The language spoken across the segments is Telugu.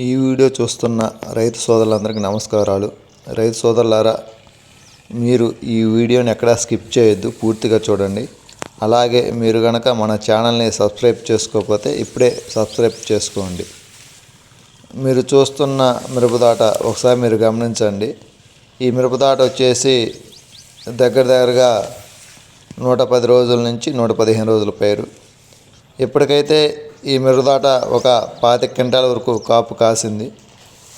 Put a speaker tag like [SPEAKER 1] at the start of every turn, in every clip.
[SPEAKER 1] ఈ వీడియో చూస్తున్న రైతు సోదరులందరికీ నమస్కారాలు. రైతు సోదరులారా, మీరు ఈ వీడియోని ఎక్కడా స్కిప్ చేయొద్దు, పూర్తిగా చూడండి. అలాగే మీరు కనుక మన ఛానల్ని సబ్స్క్రైబ్ చేసుకోకపోతే ఇప్పుడే సబ్స్క్రైబ్ చేసుకోండి. మీరు చూస్తున్న మిరపదాట ఒకసారి మీరు గమనించండి. ఈ మిరపదాట వచ్చేసి దగ్గరగా 110 రోజుల నుంచి 115 రోజుల పైరు. ఇప్పటికైతే ఈ మిరపదాట ఒక 25 క్వింటాల వరకు కాపు కాసింది.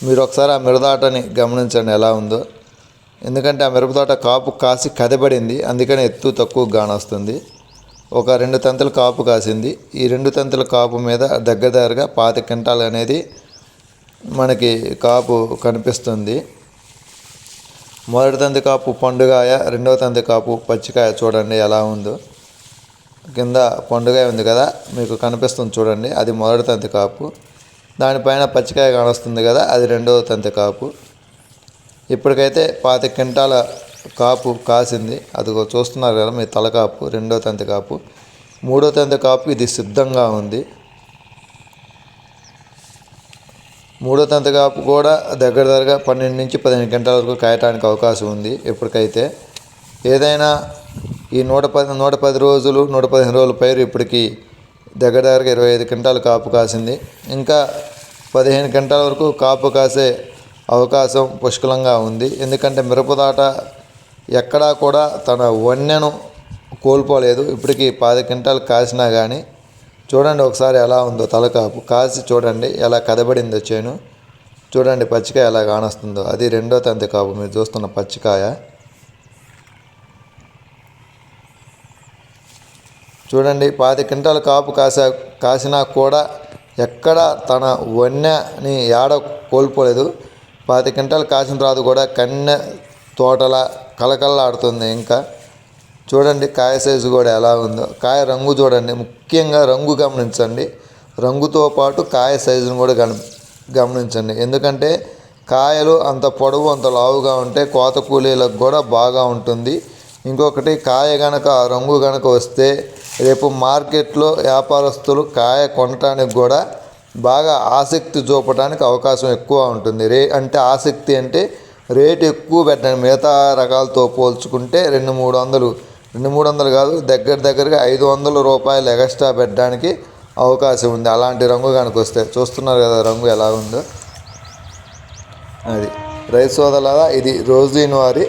[SPEAKER 1] మీరు ఒకసారి ఆ మిరపదాటని గమనించండి ఎలా ఉందో. ఎందుకంటే ఆ మిరపదాట కాపు కాసి కదబడింది, అందుకని ఎత్తు తక్కువ కానొస్తుంది. ఒక 2 తంతుల కాపు కాసింది. ఈ 2 తంతుల కాపు మీద దగ్గరగా 25 క్వింటాలు అనేది మనకి కాపు కనిపిస్తుంది. మొదటి తంతి కాపు పండుగాయ, రెండవ తంతి కాపు పచ్చికాయ చూడండి ఎలా ఉందో. కింద పండుగ ఉంది కదా, మీకు కనిపిస్తుంది చూడండి, అది మొదటి తంతి కాపు. దానిపైన పచ్చికాయ కానొస్తుంది కదా, అది రెండవ తంతి కాపు. ఇప్పటికైతే 25 క్వింటాల కాపు కాసింది. అదిగో చూస్తున్నారు కదా మీ తలకాపు, రెండవ తంతి కాపు. మూడో తంతి కాపు ఇది సిద్ధంగా ఉంది. మూడో తంతి కాపు కూడా దగ్గరగా 12 నుంచి 15 క్వింటాల వరకు కాయటానికి అవకాశం ఉంది. ఇప్పటికైతే ఏదైనా ఈ 110 రోజులు 115 రోజుల పైరు ఇప్పటికి దగ్గరగా 25 క్వింటాలు కాపు కాసింది. ఇంకా 15 క్వింటాల వరకు కాపు కాసే అవకాశం పుష్కలంగా ఉంది. ఎందుకంటే మిరపదాట ఎక్కడా కూడా తన వన్నెను కోల్పోలేదు. ఇప్పటికి 10 క్వింటాలు కాసినా కానీ చూడండి ఒకసారి ఎలా ఉందో తలకాపు కాసి చూడండి ఎలా కదబడిందో చేను. చూడండి పచ్చికాయ ఎలా కానొస్తుందో, అది రెండో తంతి కాపు మీరు చూస్తున్న పచ్చికాయ. చూడండి 10 క్వింటాల కాపు కాసినా కూడా ఎక్కడ తన వన్నెని ఏడ కోల్పోలేదు. 10 క్వింటాలు కాసిన తర్వాత కూడా కన్నె తోటల కలకల్లాడుతుంది. ఇంకా చూడండి కాయ సైజు కూడా ఎలా ఉందో. కాయ రంగు చూడండి, ముఖ్యంగా రంగు గమనించండి. రంగుతో పాటు కాయ సైజును కూడా గమనించండి. ఎందుకంటే కాయలు అంత పొడవు అంత లావుగా ఉంటే కోత కూలీలకు కూడా బాగా ఉంటుంది. ఇంకొకటి కాయ గనక రంగు గనక వస్తే రేపు మార్కెట్లో వ్యాపారస్తులు కాయ కొనటానికి కూడా బాగా ఆసక్తి చూపడానికి అవకాశం ఎక్కువ ఉంటుంది. అంటే ఆసక్తి అంటే రేటు ఎక్కువ పెట్టండి. మిగతా రకాలతో పోల్చుకుంటే 200-300 కాదు, దగ్గరగా 500 రూపాయలు ఎక్స్ట్రా పెట్టడానికి అవకాశం ఉంది అలాంటి రంగు కనుక వస్తే. చూస్తున్నారు కదా రంగు ఎలా ఉందో. అది రైతు సోదరులారా, ఇది రోజీన్ వారి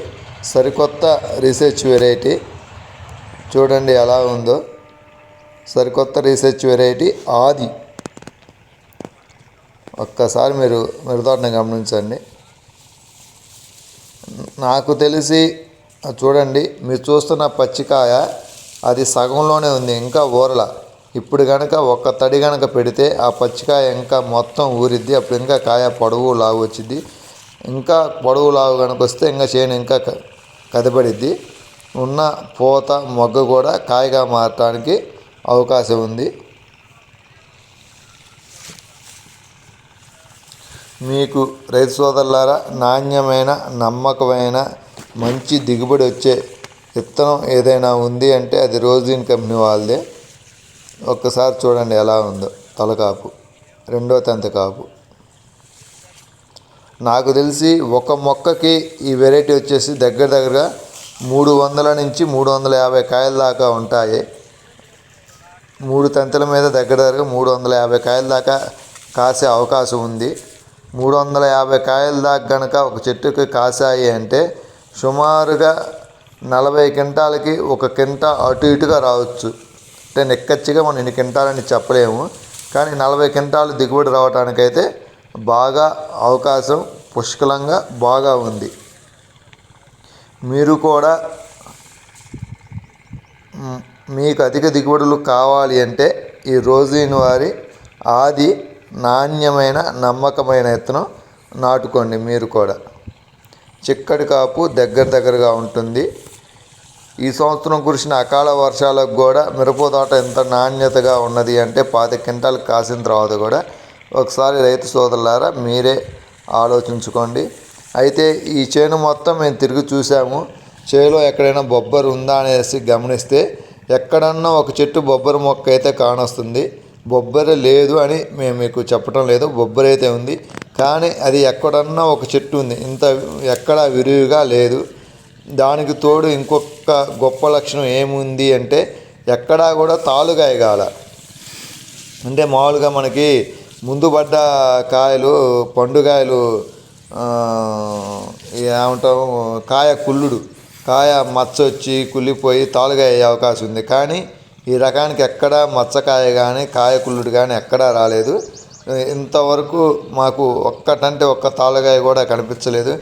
[SPEAKER 1] సరికొత్త రీసెర్చ్ వెరైటీ. చూడండి ఎలా ఉందో, సరికొత్త రీసెర్చ్ వెరైటీ ఆది. ఒక్కసారి మీరు మిరపతోటని గమనించండి. నాకు తెలిసి చూడండి, మీరు చూస్తున్న పచ్చికాయ అది సగంలోనే ఉంది, ఇంకా ఊరల. ఇప్పుడు కనుక ఒక్క తడి కనుక పెడితే ఆ పచ్చికాయ ఇంకా మొత్తం ఊరిద్ది. అప్పుడు ఇంకా కాయ పొడవు లావు వచ్చింది. ఇంకా పొడవు లావు కనుక వస్తే ఇంకా చేను ఇంకా కదపడిద్ది. ఉన్న పూత మొగ్గ కూడా కాయగా మారటానికి అవకాశం ఉంది. మీకు రైతు సోదరులారా, నాణ్యమైన నమ్మకమైన మంచి దిగుబడి వచ్చే విత్తనం ఏదైనా ఉంది అంటే అది రోజీన్ కంపెనీ వాళ్ళదే. ఒక్కసారి చూడండి ఎలా ఉందో తలకాపు, రెండో తంతి కాపు. నాకు తెలిసి ఒక మొక్కకి ఈ వెరైటీ వచ్చేసి దగ్గరగా 300 నుంచి 350 కాయల దాకా ఉంటాయి. 3 తంతుల మీద దగ్గరగా 350 కాయల దాకా కాసే అవకాశం ఉంది. 350 కాయల దాకా కనుక ఒక చెట్టుకి కాసాయి అంటే సుమారుగా 40 క్వింటాలకి 1 క్వింటా అటు ఇటుగా రావచ్చు. అంటే నిక్కచ్చిగా మనం ఇన్ని క్వింటాలని చెప్పలేము, కానీ 40 క్వింటాలు దిగుబడి రావడానికైతే బాగా అవకాశం పుష్కలంగా బాగా ఉంది. మీరు కూడా మీకు అధిక దిగుబడులు కావాలి అంటే ఈ రోజీన్ వారి ఆది నాణ్యమైన నమ్మకమైన విత్తనం నాటుకోండి. మీరు కూడా చిక్కటి కాపు దగ్గరగా ఉంటుంది. ఈ సంవత్సరం కురిసిన అకాల వర్షాలకు కూడా మిరపతోట ఎంత నాణ్యతగా ఉన్నది అంటే 25 క్వింటాలు కాసిన తర్వాత కూడా ఒకసారి రైతు సోదరులారా మీరే ఆలోచించుకోండి. అయితే ఈ చేను మొత్తం మేము తిరిగి చూసాము. చేలో ఎక్కడైనా బొబ్బరు ఉందా అనేసి గమనిస్తే ఎక్కడన్నా ఒక చెట్టు బొబ్బరు మొక్క అయితే కానొస్తుంది. బొబ్బరి లేదు అని మేము మీకు చెప్పడం లేదు, బొబ్బరి అయితే ఉంది. కానీ అది ఎక్కడన్నా ఒక చెట్టు ఉంది, ఇంత ఎక్కడా విరివిగా లేదు. దానికి తోడు ఇంకొక గొప్ప లక్షణం ఏముంది అంటే ఎక్కడా కూడా తాలుగాయ కాల. అంటే మామూలుగా మనకి ముందు పడ్డ కాయలు పండుగాయలు ఏమంటాము, కాయ కుళ్ళుడు, కాయ మచ్చ వచ్చి కుళ్ళిపోయి తాలుగాయ అయ్యే అవకాశం ఉంది. కానీ ఈ రకానికి ఎక్కడా మచ్చకాయ కానీ కాయ కుళ్ళుడు కానీ ఎక్కడా రాలేదు. ఇంతవరకు మాకు ఒక్కటంటే ఒక్క తాలుగాయ కూడా కనిపించలేదు.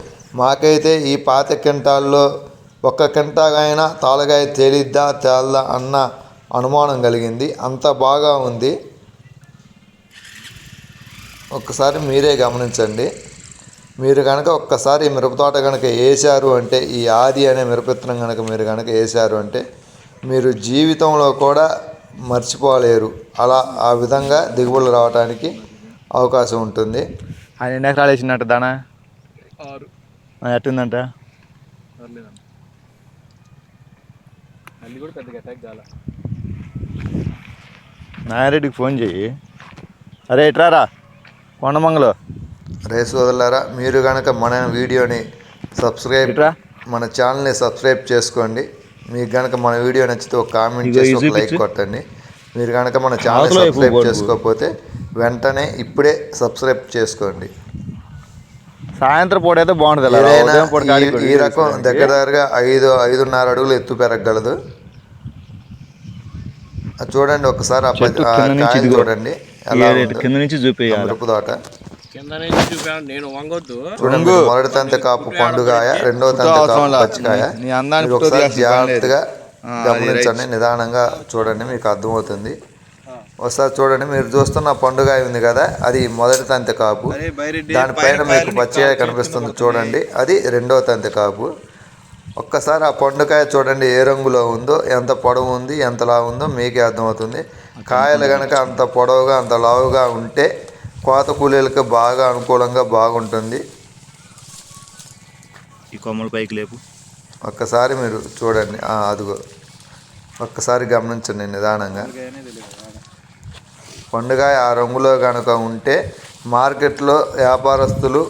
[SPEAKER 1] మాకైతే ఈ 25 క్వింటాల్లో ఒక్క క్వింటాలైనా తాలుగాయ తేలిద్దా తేలదా అన్న అనుమానం కలిగింది. అంత బాగా ఉంది. ఒక్కసారి మీరే గమనించండి. మీరు కనుక ఒక్కసారి మిరప తోట కనుక వేశారు అంటే, ఈ ఆది అనే మిరపవిత్తనం కనుక మీరు కనుక వేశారు అంటే మీరు జీవితంలో కూడా మర్చిపోలేరు. అలా ఆ విధంగా దిగుబడులు రావడానికి అవకాశం ఉంటుంది.
[SPEAKER 2] ఆయన ఎన్ని ఎకరాలు వేసిందంట దానా?
[SPEAKER 3] 6.
[SPEAKER 2] ఎట్టుందంట?
[SPEAKER 3] అల్లి కూడా పెద్దగా అటాక్ కాల.
[SPEAKER 2] నాయారెడ్డికి ఫోన్ చెయ్యి. అరే ఇట్రారా కొండమంగళం.
[SPEAKER 1] రేసు వదలారా, మీరు కనుక మన వీడియోని మన ఛానల్ని సబ్స్క్రైబ్ చేసుకోండి. మీకు కనుక మన వీడియో నచ్చితే ఒక కామెంట్ చేసి ఒక లైక్ కొట్టండి. మీరు కనుక మన ఛానల్ సబ్స్క్రైబ్ చేసుకోకపోతే వెంటనే ఇప్పుడే సబ్స్క్రైబ్ చేసుకోండి.
[SPEAKER 2] సాయంత్రం పూట అయితే బాగుంటుంది.
[SPEAKER 1] ఈ రకం దగ్గరగా 5-5.5 అడుగులు ఎత్తు పెరగలదు. చూడండి ఒకసారి కాయలు చూడండి,
[SPEAKER 2] కింద నుంచి చూపించాలి
[SPEAKER 1] మిరప తోట.
[SPEAKER 3] నేను వంగొద్దు.
[SPEAKER 1] చూడండి, మొదటి తంతె కాపు పండుగాయ, రెండవ తంతె కాపు పచ్చికాయ. ఒకసారి జాగ్రత్తగా గమనించండి, నిదానంగా చూడండి, మీకు అర్థమవుతుంది. ఒకసారి చూడండి, మీరు చూస్తున్న పండుగాయ ఉంది కదా, అది మొదటి తంతె కాపు. దానిపైన మీకు పచ్చికాయ కనిపిస్తుంది చూడండి, అది రెండవ తంతె కాపు. ఒక్కసారి ఆ పండుకాయ చూడండి ఏ రంగులో ఉందో, ఎంత పొడవు ఉంది, ఎంత లావు ఉందో మీకే అర్థమవుతుంది. కాయలు కనుక అంత పొడవుగా అంత లావుగా ఉంటే కోత కూలీలకు బాగా అనుకూలంగా బాగుంటుంది.
[SPEAKER 2] ఈ కొమ్మల పైకి లేపు.
[SPEAKER 1] ఒక్కసారి మీరు చూడండి, అదిగో ఒక్కసారి గమనించండి నిదానంగా. పండుగాయ ఆ రంగులో కనుక ఉంటే మార్కెట్లో వ్యాపారస్తులు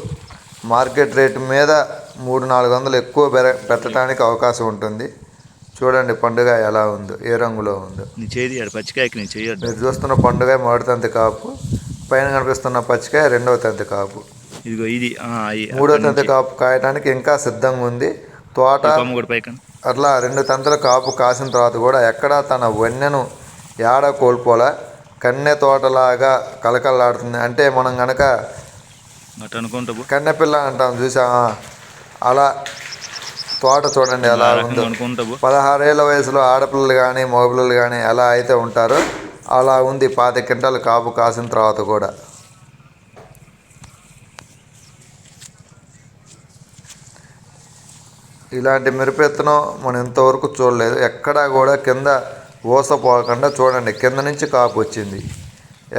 [SPEAKER 1] మార్కెట్ రేటు మీద 300-400 ఎక్కువ పెట్టడానికి అవకాశం ఉంటుంది. చూడండి పండుగాయ ఎలా ఉందో, ఏ రంగులో ఉందో. మీరు చూస్తున్న పండుగాయ మొదటి తంతె కాపు, పైన కనిపిస్తున్న పచ్చికాయ రెండవ తంతె కాపు.
[SPEAKER 2] ఇది
[SPEAKER 1] మూడో తంతె కాపు కాయడానికి ఇంకా సిద్ధంగా ఉంది. తోట అట్లా 2 తంతెల కాపు కాసిన తర్వాత కూడా ఎక్కడా తన వన్నెను ఏడ కోల్పోలా, కన్నె తోటలాగా కలకలాడుతుంది. అంటే మనం కనుక కన్నెపిల్ల అంటాం చూసా, అలా తోట చూడండి ఎలా ఉందో. 16 ఏళ్ళ వయసులో ఆడపిల్లలు కానీ మగపిల్లలు కానీ ఎలా అయితే ఉంటారో అలా ఉంది 25 క్వింటాలు కాపు కాసిన తర్వాత కూడా. ఇలాంటి మిరపెత్తనం మనం ఇంతవరకు చూడలేదు. ఎక్కడా కూడా కింద ఊసపోకుండా చూడండి, కింద నుంచి కాపు వచ్చింది.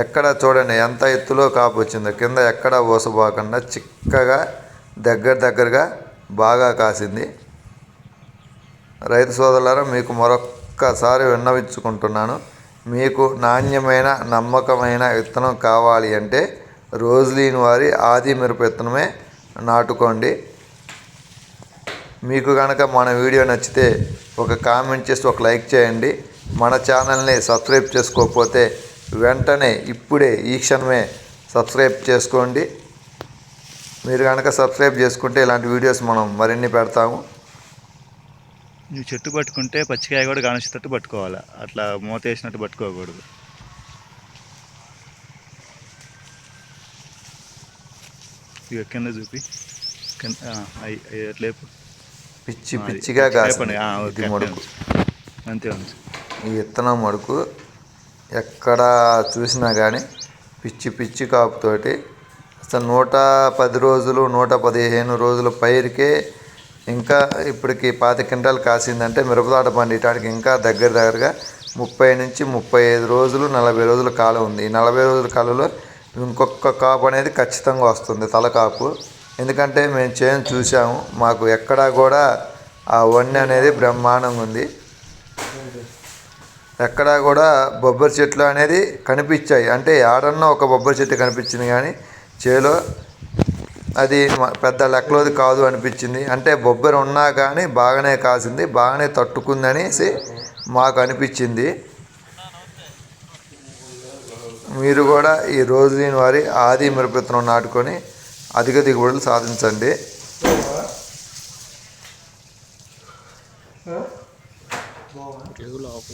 [SPEAKER 1] ఎక్కడ చూడండి ఎంత ఎత్తులో కాపు వచ్చిందో, కింద ఎక్కడ ఊసపోకుండా చిక్కగా దగ్గరగా బాగా కాసింది. రైతు సోదరులారా, మీకు మరొక్కసారి విన్నవించుకుంటున్నాను, మీకు నాణ్యమైన నమ్మకమైన విత్తనం కావాలి అంటే రోజ్లీన్ వారి ఆది మిరప విత్తనమే నాటుకోండి. మీకు కనుక మన వీడియో నచ్చితే ఒక కామెంట్ చేసి ఒక లైక్ చేయండి. మన ఛానల్ని సబ్స్క్రైబ్ చేసుకోకపోతే వెంటనే ఇప్పుడే ఈ క్షణమే సబ్స్క్రైబ్ చేసుకోండి. మీరు కనుక సబ్స్క్రైబ్ చేసుకుంటే ఇలాంటి వీడియోస్ మనం మరిన్ని పెడతాము.
[SPEAKER 2] నువ్వు చెట్టు పట్టుకుంటే పచ్చికాయ కూడా కానిచ్చేటట్టు పట్టుకోవాలి, అట్లా మూత వేసినట్టు పట్టుకోకూడదు. ఇక కింద చూపి అట్లేపు
[SPEAKER 1] పిచ్చిగా కాసింది మడుకు.
[SPEAKER 2] అంతే ఉంది
[SPEAKER 1] ఈ విత్తనం మడుకు. ఎక్కడ చూసినా కానీ పిచ్చి కాపుతోటి అసలు 110 రోజులు 115 రోజుల పైరుకే ఇంకా ఇప్పటికి 25 క్వింటాలు కాసిందంటే మిరపతోట పండించడానికి ఇంకా దగ్గరగా 30 నుంచి 35 రోజులు 40 రోజుల కాలం ఉంది. ఈ 40 రోజుల కాలంలో ఇంకొక కాపు అనేది ఖచ్చితంగా వస్తుంది, తలకాపు. ఎందుకంటే మేము చేను చూసాము, మాకు ఎక్కడా కూడా ఆ వన్నె అనేది బ్రహ్మాండంగా ఉంది. ఎక్కడా కూడా బొబ్బరి చెట్లు అనేది కనిపించాయి. అంటే ఏడన్నా ఒక బొబ్బరి చెట్టు కనిపించింది కానీ చేలో అది పెద్ద లెక్కలోది కాదు అనిపించింది. అంటే బొబ్బరి ఉన్నా కానీ బాగానే కాసింది, బాగానే తట్టుకుందనేసి మాకు అనిపించింది. మీరు కూడా ఈ రోజులీని వారి ఆది మిరప నాటుకొని అధిక దిగుబడులు సాధించండి.
[SPEAKER 3] తెలుగులో ఆఫ్